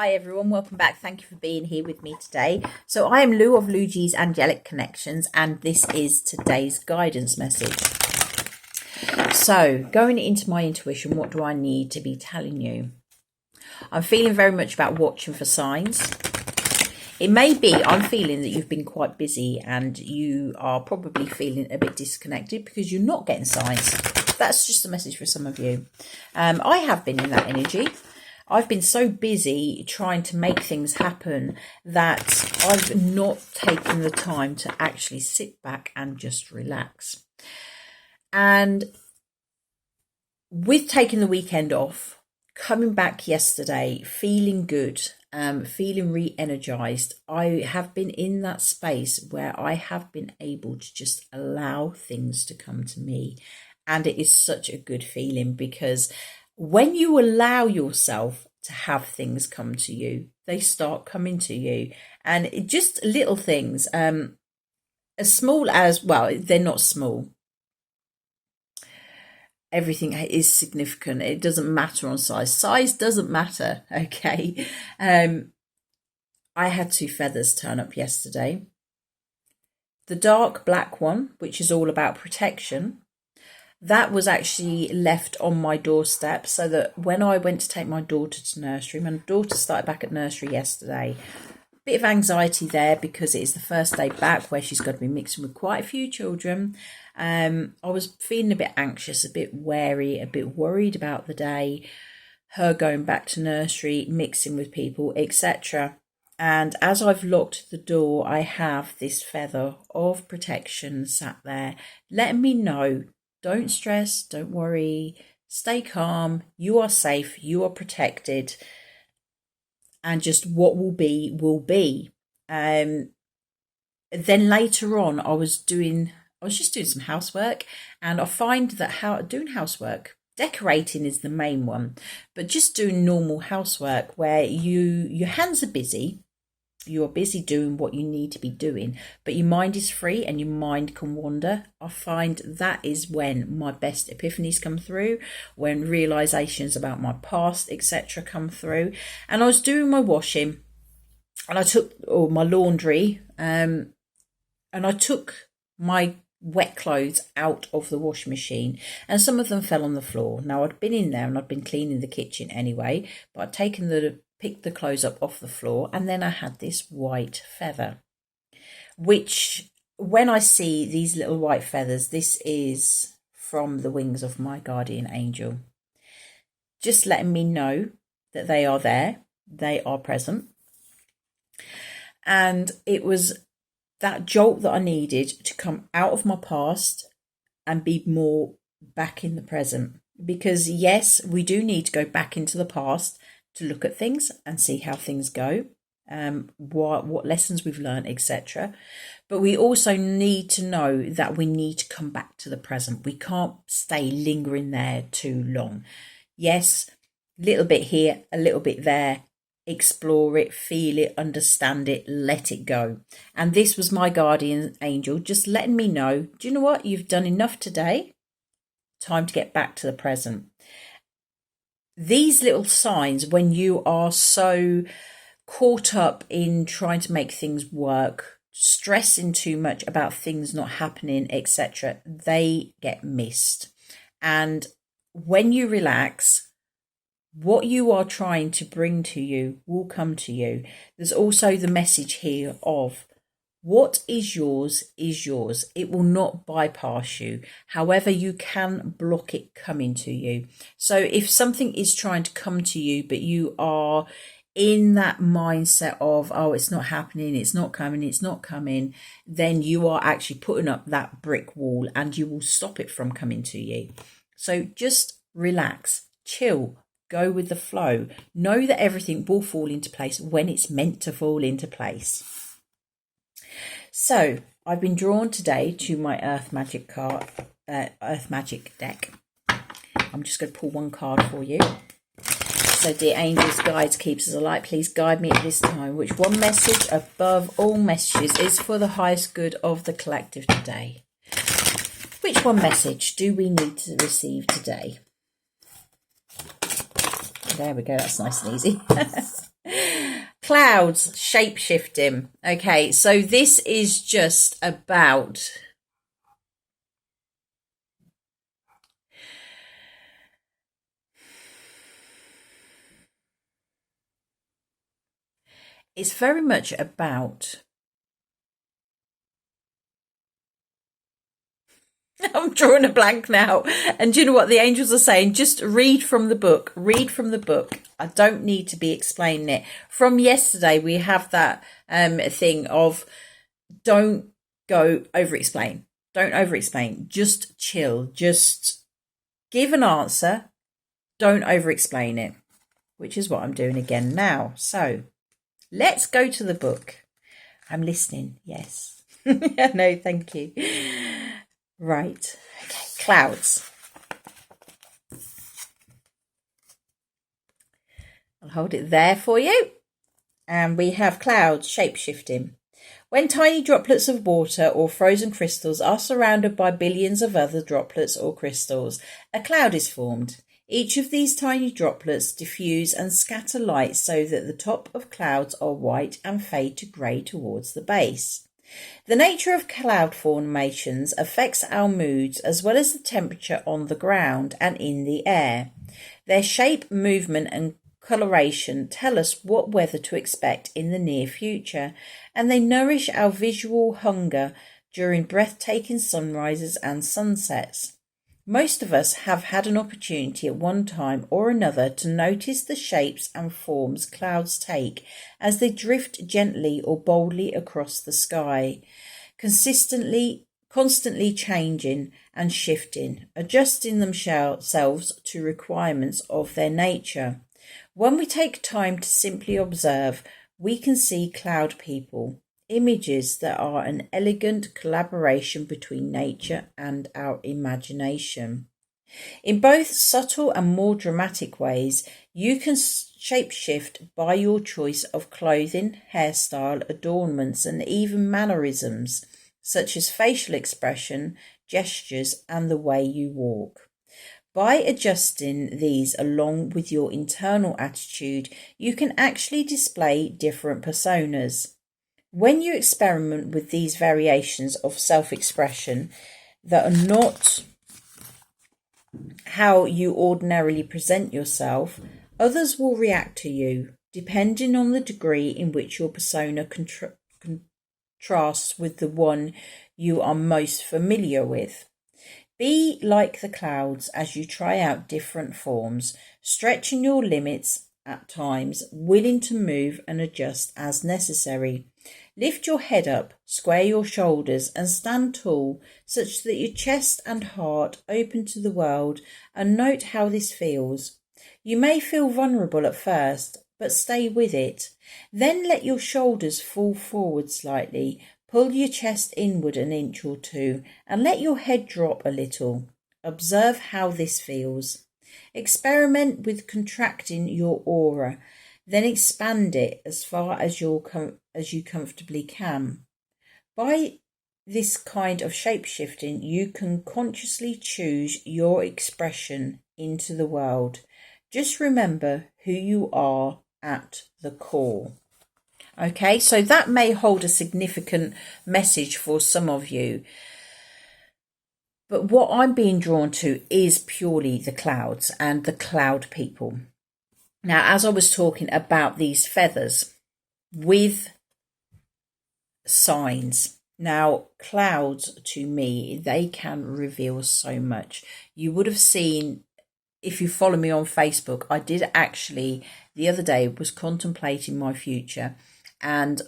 Hi everyone, welcome back. Thank you for being here with me today. So I am Lou of Louge's Angelic Connections, and this is today's guidance message. So going into my intuition, what do I need to be telling you? I'm feeling very much about watching for signs. It may be I'm feeling that you've been quite busy and you are probably feeling a bit disconnected because you're not getting signs. That's just a message for some of you. I have been in that energy. I've been so busy trying to make things happen that I've not taken the time to actually sit back and just relax. And with taking the weekend off, coming back yesterday, feeling good, feeling re-energized, I have been in that space where I have been able to just allow things to come to me. And it is such a good feeling because when you allow yourself to have things come to you, they start coming to you. And just little things, as small as, well, they're not small. Everything is significant. It doesn't matter on size. Size doesn't matter, okay? I had 2 feathers turn up yesterday. The dark black one, which is all about protection, that was actually left on my doorstep so that when I went to take my daughter to nursery, my daughter started back at nursery yesterday. Bit of anxiety there because it is the first day back where she's got to be mixing with quite a few children. I was feeling a bit anxious, a bit wary, a bit worried about the day, her going back to nursery, mixing with people, etc. And as I've locked the door, I have this feather of protection sat there, letting me know, don't stress, don't worry, stay calm, you are safe, you are protected, and just what will be, will be. Then later on, I was just doing some housework, and I find that doing housework, decorating is the main one, but just doing normal housework where your hands are busy, you are busy doing what you need to be doing, but your mind is free and your mind can wander. I find that is when my best epiphanies come through, when realizations about my past, etc. come through. And I was doing my washing and I took my laundry and I took my wet clothes out of the washing machine, and some of them fell on the floor. Now I'd been in there and I'd been cleaning the kitchen anyway, but I'd picked the clothes up off the floor, and then I had this white feather, which when I see these little white feathers, this is from the wings of my guardian angel, just letting me know that they are there, they are present. And it was that jolt that I needed to come out of my past and be more back in the present. Because yes, we do need to go back into the past to look at things and see how things go, what lessons we've learned, etc. But we also need to know that we need to come back to the present. We can't stay lingering there too long. Yes, a little bit here, a little bit there. Explore it, feel it, understand it, let it go. And this was my guardian angel just letting me know, do you know what? You've done enough today. Time to get back to the present. These little signs, when you are so caught up in trying to make things work, stressing too much about things not happening, etc., they get missed. And when you relax, what you are trying to bring to you will come to you. There's also the message here of what is yours is yours. It will not bypass you. However, you can block it coming to you. So if something is trying to come to you, but you are in that mindset of, oh, it's not happening, it's not coming, then you are actually putting up that brick wall and you will stop it from coming to you. So just relax, chill, go with the flow. Know that everything will fall into place when it's meant to fall into place. So I've been drawn today to my Earth Magic deck. I'm just going to pull one card for you. So dear angels, guides, keepers of light, please guide me at this time. Which one message above all messages is for the highest good of the collective today? Which one message do we need to receive today? There we go, that's nice and easy. Clouds, shape-shifting. Okay, so this is just about it's very much about I'm drawing a blank now. And do you know what the angels are saying? Just read from the book. Read from the book. I don't need to be explaining it. From yesterday, we have that thing of don't go over explain. Don't over explain. Just chill. Just give an answer. Don't over explain it, which is what I'm doing again now. So let's go to the book. I'm listening. Yes. No, thank you. Right. Okay. Clouds. I'll hold it there for you. And we have clouds shape-shifting. When tiny droplets of water or frozen crystals are surrounded by billions of other droplets or crystals, a cloud is formed. Each of these tiny droplets diffuse and scatter light so that the top of clouds are white and fade to grey towards the base. The nature of cloud formations affects our moods as well as the temperature on the ground and in the air. Their shape, movement and coloration tell us what weather to expect in the near future, and they nourish our visual hunger during breathtaking sunrises and sunsets. Most of us have had an opportunity at one time or another to notice the shapes and forms clouds take as they drift gently or boldly across the sky, constantly changing and shifting, adjusting themselves to requirements of their nature. When we take time to simply observe, we can see cloud people, images that are an elegant collaboration between nature and our imagination. In both subtle and more dramatic ways, you can shapeshift by your choice of clothing, hairstyle, adornments, and even mannerisms, such as facial expression, gestures, and the way you walk. By adjusting these along with your internal attitude, you can actually display different personas. When you experiment with these variations of self-expression that are not how you ordinarily present yourself, others will react to you, depending on the degree in which your persona contrasts with the one you are most familiar with. Be like the clouds as you try out different forms, stretching your limits at times, willing to move and adjust as necessary. Lift your head up, square your shoulders, and stand tall, such that your chest and heart open to the world, and note how this feels. You may feel vulnerable at first, but stay with it. Then let your shoulders fall forward slightly, pull your chest inward an inch or two, and let your head drop a little. Observe how this feels. Experiment with contracting your aura, then expand it as far as you comfortably can. By this kind of shape-shifting, you can consciously choose your expression into the world. Just remember who you are at the core. Okay, so that may hold a significant message for some of you. But what I'm being drawn to is purely the clouds and the cloud people. Now, as I was talking about these feathers with signs, now clouds to me, they can reveal so much. You would have seen, if you follow me on Facebook, I did actually, the other day, was contemplating my future, and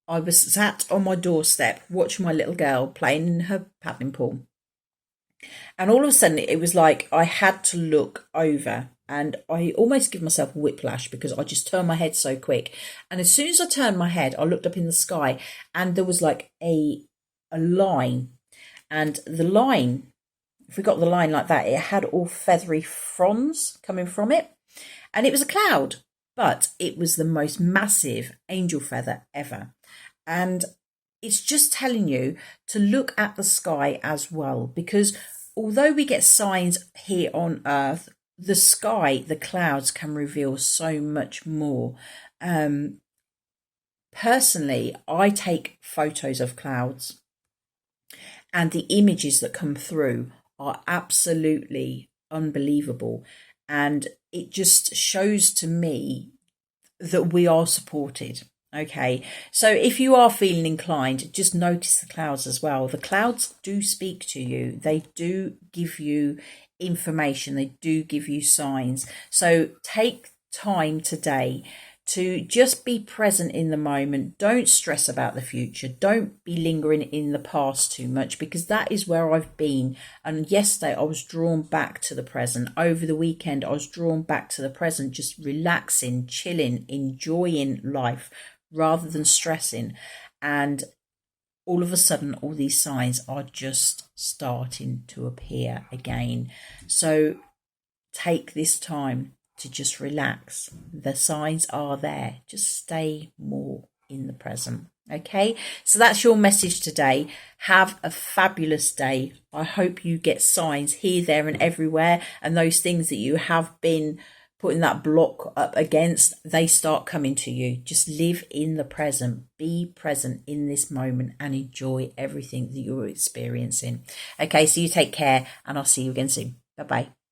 I was sat on my doorstep watching my little girl playing in her paddling pool. And all of a sudden, it was like I had to look over, and I almost give myself a whiplash because I just turned my head so quick. And as soon as I turned my head, I looked up in the sky, and there was like a line. And the line, if we got the line like that, it had all feathery fronds coming from it. And it was a cloud, but it was the most massive angel feather ever. And it's just telling you to look at the sky as well, because although we get signs here on Earth, the sky, the clouds can reveal so much more. Personally, I take photos of clouds, and the images that come through are absolutely unbelievable. And it just shows to me that we are supported. Okay, so if you are feeling inclined, just notice the clouds as well. The clouds do speak to you, they do give you information, they do give you signs. So take time today to just be present in the moment. Don't stress about the future. Don't be lingering in the past too much, because that is where I've been. And yesterday I was drawn back to the present. Over the weekend I was drawn back to the present, just relaxing, chilling, enjoying life rather than stressing. And all of a sudden all these signs are just starting to appear again. So take this time to just relax. The signs are there. Just stay more in the present. Okay, so that's your message today. Have a fabulous day. I hope you get signs here, there, and everywhere, and those things that you have been putting that block up against, they start coming to you. Just live in the present. Be present in this moment and enjoy everything that you're experiencing. Okay, so you take care, and I'll see you again soon. Bye-bye.